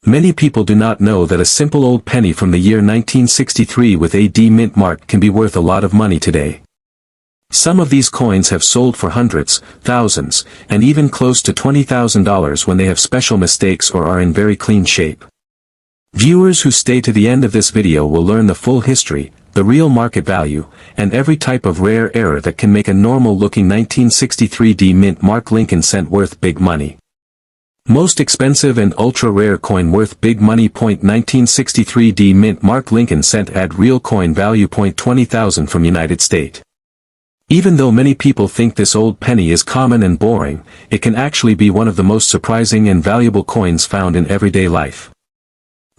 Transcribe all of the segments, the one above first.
Many people do not know that a simple old penny from the year 1963 with a D mint mark can be worth a lot of money today. Some of these coins have sold for hundreds, thousands, and even close to $20,000 when they have special mistakes or are in very clean shape. Viewers who stay to the end of this video will learn the full history, the real market value, and every type of rare error that can make a normal-looking 1963 D mint mark Lincoln cent worth big money. Most expensive and ultra-rare coin worth big money. 1963 D mint mark Lincoln cent add real coin value. 20,000 from United States. Even though many people think this old penny is common and boring, it can actually be one of the most surprising and valuable coins found in everyday life.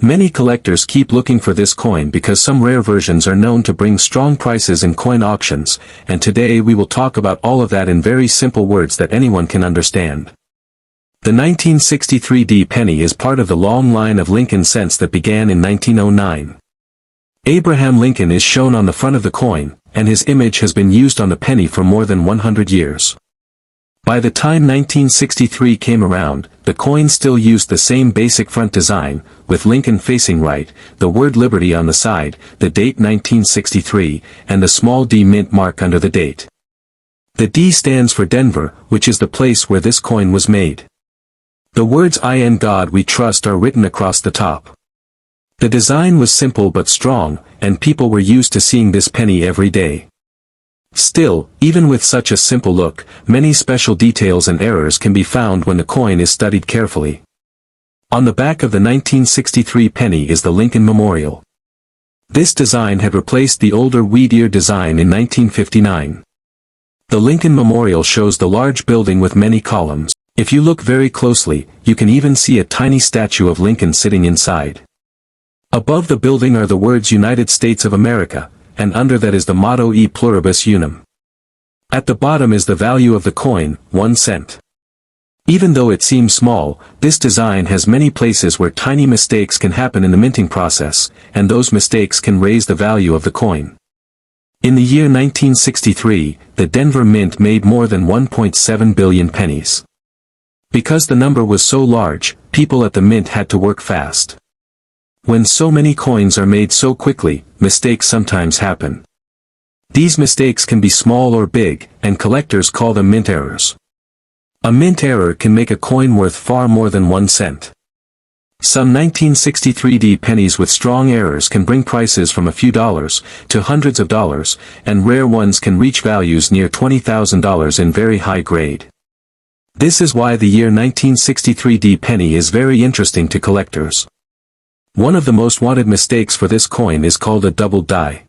Many collectors keep looking for this coin because some rare versions are known to bring strong prices in coin auctions, and today we will talk about all of that in very simple words that anyone can understand. The 1963 D penny is part of the long line of Lincoln cents that began in 1909. Abraham Lincoln is shown on the front of the coin, and his image has been used on the penny for more than 100 years. By the time 1963 came around, the coin still used the same basic front design, with Lincoln facing right, the word Liberty on the side, the date 1963, and the small D mint mark under the date. The D stands for Denver, which is the place where this coin was made. The words "In God We Trust" are written across the top. The design was simple but strong, and people were used to seeing this penny every day. Still, even with such a simple look, many special details and errors can be found when the coin is studied carefully. On the back of the 1963 penny is the Lincoln Memorial. This design had replaced the older wheat ear design in 1959. The Lincoln Memorial shows the large building with many columns. If you look very closely, you can even see a tiny statue of Lincoln sitting inside. Above the building are the words United States of America, and under that is the motto E pluribus unum. At the bottom is the value of the coin, 1 cent. Even though it seems small, this design has many places where tiny mistakes can happen in the minting process, and those mistakes can raise the value of the coin. In the year 1963, the Denver Mint made more than 1.7 billion pennies. Because the number was so large, people at the mint had to work fast. When so many coins are made so quickly, mistakes sometimes happen. These mistakes can be small or big, and collectors call them mint errors. A mint error can make a coin worth far more than 1 cent. Some 1963 D pennies with strong errors can bring prices from a few dollars to hundreds of dollars, and rare ones can reach values near $20,000 in very high grade. This is why the year 1963 D penny is very interesting to collectors. One of the most wanted mistakes for this coin is called a doubled die.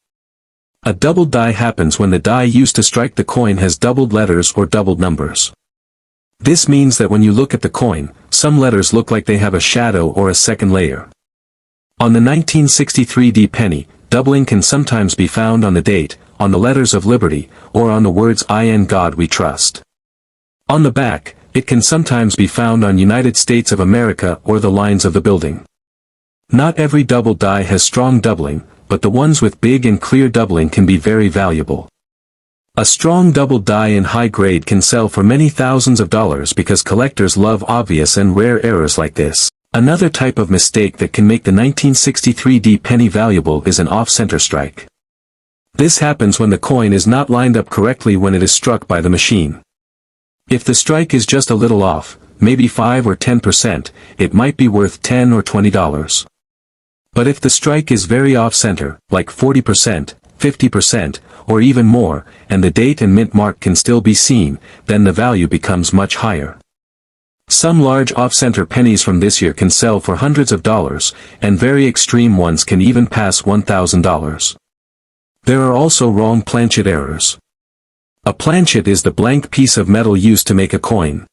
A doubled die happens when the die used to strike the coin has doubled letters or doubled numbers. This means that when you look at the coin, some letters look like they have a shadow or a second layer. On the 1963 D penny, doubling can sometimes be found on the date, on the letters of Liberty, or on the words "In God We Trust." On the back, it can sometimes be found on United States of America or the lines of the building. Not every double die has strong doubling, but the ones with big and clear doubling can be very valuable. A strong double die in high grade can sell for many thousands of dollars because collectors love obvious and rare errors like this. Another type of mistake that can make the 1963 D penny valuable is an off-center strike. This happens when the coin is not lined up correctly when it is struck by the machine. If the strike is just a little off, maybe 5 or 10%, it might be worth $10 or $20. But if the strike is very off-center, like 40%, 50%, or even more, and the date and mint mark can still be seen, then the value becomes much higher. Some large off-center pennies from this year can sell for hundreds of dollars, and very extreme ones can even pass $1,000. There are also wrong planchet errors. A planchet is the blank piece of metal used to make a coin.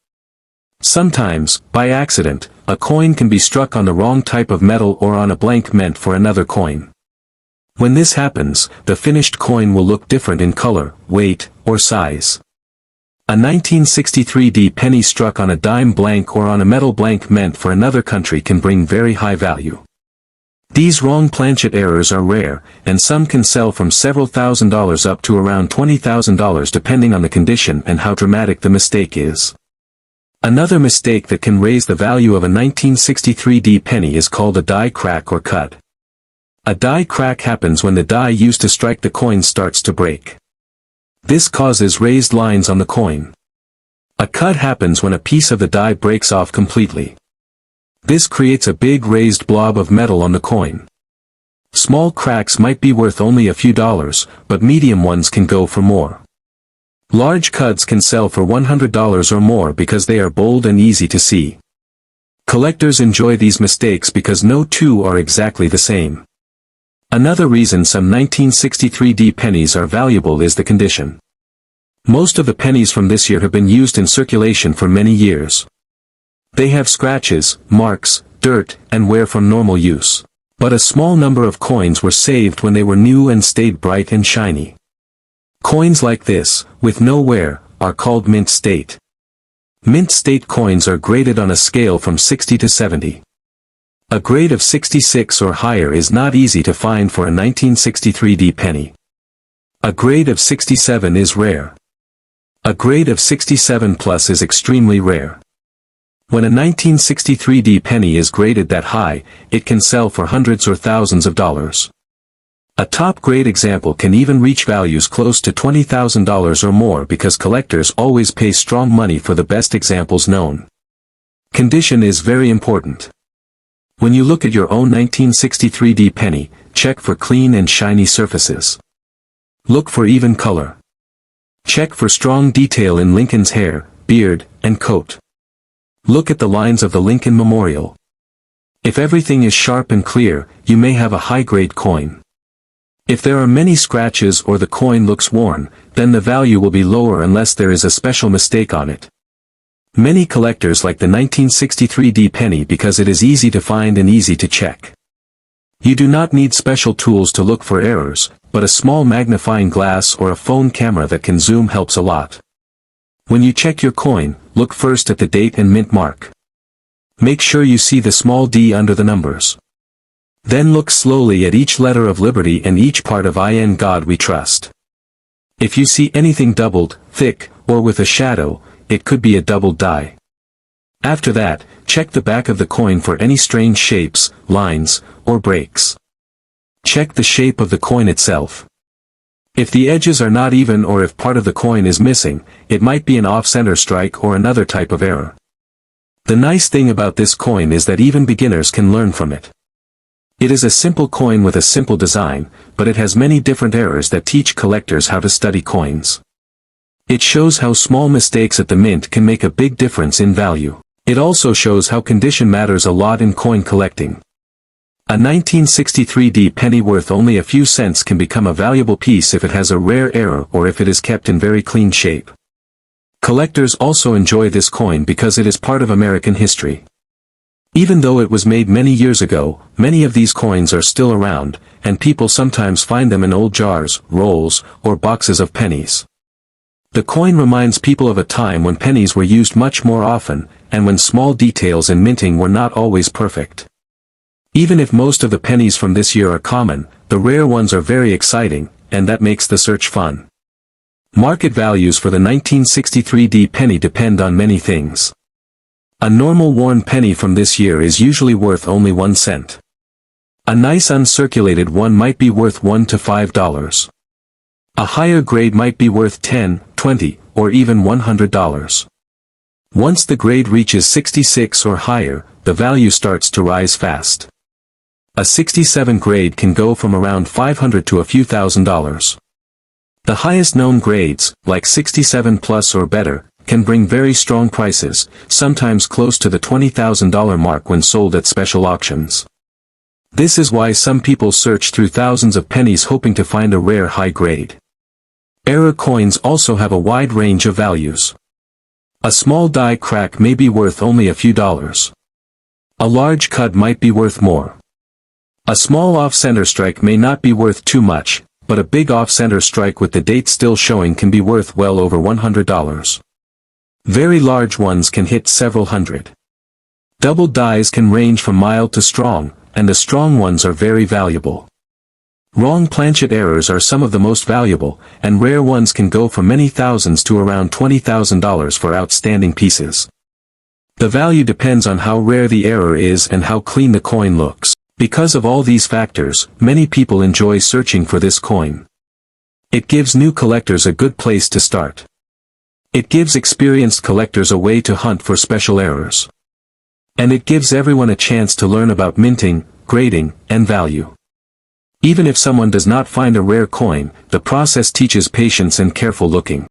Sometimes, by accident, a coin can be struck on the wrong type of metal or on a blank meant for another coin. When this happens, the finished coin will look different in color, weight, or size. A 1963 D penny struck on a dime blank or on a metal blank meant for another country can bring very high value. These wrong planchet errors are rare, and some can sell from several $1,000s up to around $20,000 depending on the condition and how dramatic the mistake is. Another mistake that can raise the value of a 1963 penny is called a die crack or cut. A die crack happens when the die used to strike the coin starts to break. This causes raised lines on the coin. A cut happens when a piece of the die breaks off completely. This creates a big raised blob of metal on the coin. Small cracks might be worth only a few dollars, but medium ones can go for more. Large cuts can sell for $100 or more because they are bold and easy to see. Collectors enjoy these mistakes because no two are exactly the same. Another reason some 1963 pennies are valuable is the condition. Most of the pennies from this year have been used in circulation for many years. They have scratches, marks, dirt, and wear from normal use. But a small number of coins were saved when they were new and stayed bright and shiny. Coins like this, with no wear, are called mint state. Mint state coins are graded on a scale from 60 to 70. A grade of 66 or higher is not easy to find for a 1963 penny. A grade of 67 is rare. A grade of 67 plus is extremely rare. When a 1963 penny is graded that high, it can sell for hundreds or thousands of dollars. A top-grade example can even reach values close to $20,000 or more because collectors always pay strong money for the best examples known. Condition is very important. When you look at your own 1963 penny, check for clean and shiny surfaces. Look for even color. Check for strong detail in Lincoln's hair, beard, and coat. Look at the lines of the Lincoln Memorial. If everything is sharp and clear, you may have a high-grade coin. If there are many scratches or the coin looks worn, then the value will be lower unless there is a special mistake on it. Many collectors like the 1963 penny because it is easy to find and easy to check. You do not need special tools to look for errors, but a small magnifying glass or a phone camera that can zoom helps a lot. When you check your coin, look first at the date and mint mark. Make sure you see the small d under the numbers. Then look slowly at each letter of Liberty and each part of In God We Trust. If you see anything doubled, thick, or with a shadow, it could be a doubled die. After that, check the back of the coin for any strange shapes, lines, or breaks. Check the shape of the coin itself. If the edges are not even or if part of the coin is missing, it might be an off-center strike or another type of error. The nice thing about this coin is that even beginners can learn from it. It is a simple coin with a simple design, but it has many different errors that teach collectors how to study coins. It shows how small mistakes at the mint can make a big difference in value. It also shows how condition matters a lot in coin collecting. A 1963 penny worth only a few cents can become a valuable piece if it has a rare error or if it is kept in very clean shape. Collectors also enjoy this coin because it is part of American history. Even though it was made many years ago, many of these coins are still around, and people sometimes find them in old jars, rolls, or boxes of pennies. The coin reminds people of a time when pennies were used much more often, and when small details in minting were not always perfect. Even if most of the pennies from this year are common, the rare ones are very exciting, and that makes the search fun. Market values for the 1963 penny depend on many things. A normal worn penny from this year is usually worth only 1 cent. A nice uncirculated one might be worth $1 to $5. A higher grade might be worth $10, $20, or even $100. Once the grade reaches 66 or higher, the value starts to rise fast. A 67 grade can go from around $500 to a few $1,000s. The highest known grades, like 67 plus or better, can bring very strong prices, sometimes close to the $20,000 mark when sold at special auctions. This is why some people search through thousands of pennies hoping to find a rare high grade. Error coins also have a wide range of values. A small die crack may be worth only a few dollars. A large cut might be worth more. A small off-center strike may not be worth too much, but a big off-center strike with the date still showing can be worth well over $100. Very large ones can hit several hundred. Double dies can range from mild to strong, and the strong ones are very valuable. Wrong planchet errors are some of the most valuable, and rare ones can go from many thousands to around $20,000 for outstanding pieces. The value depends on how rare the error is and how clean the coin looks. Because of all these factors, many people enjoy searching for this coin. It gives new collectors a good place to start. It gives experienced collectors a way to hunt for special errors. And it gives everyone a chance to learn about minting, grading, and value. Even if someone does not find a rare coin, the process teaches patience and careful looking.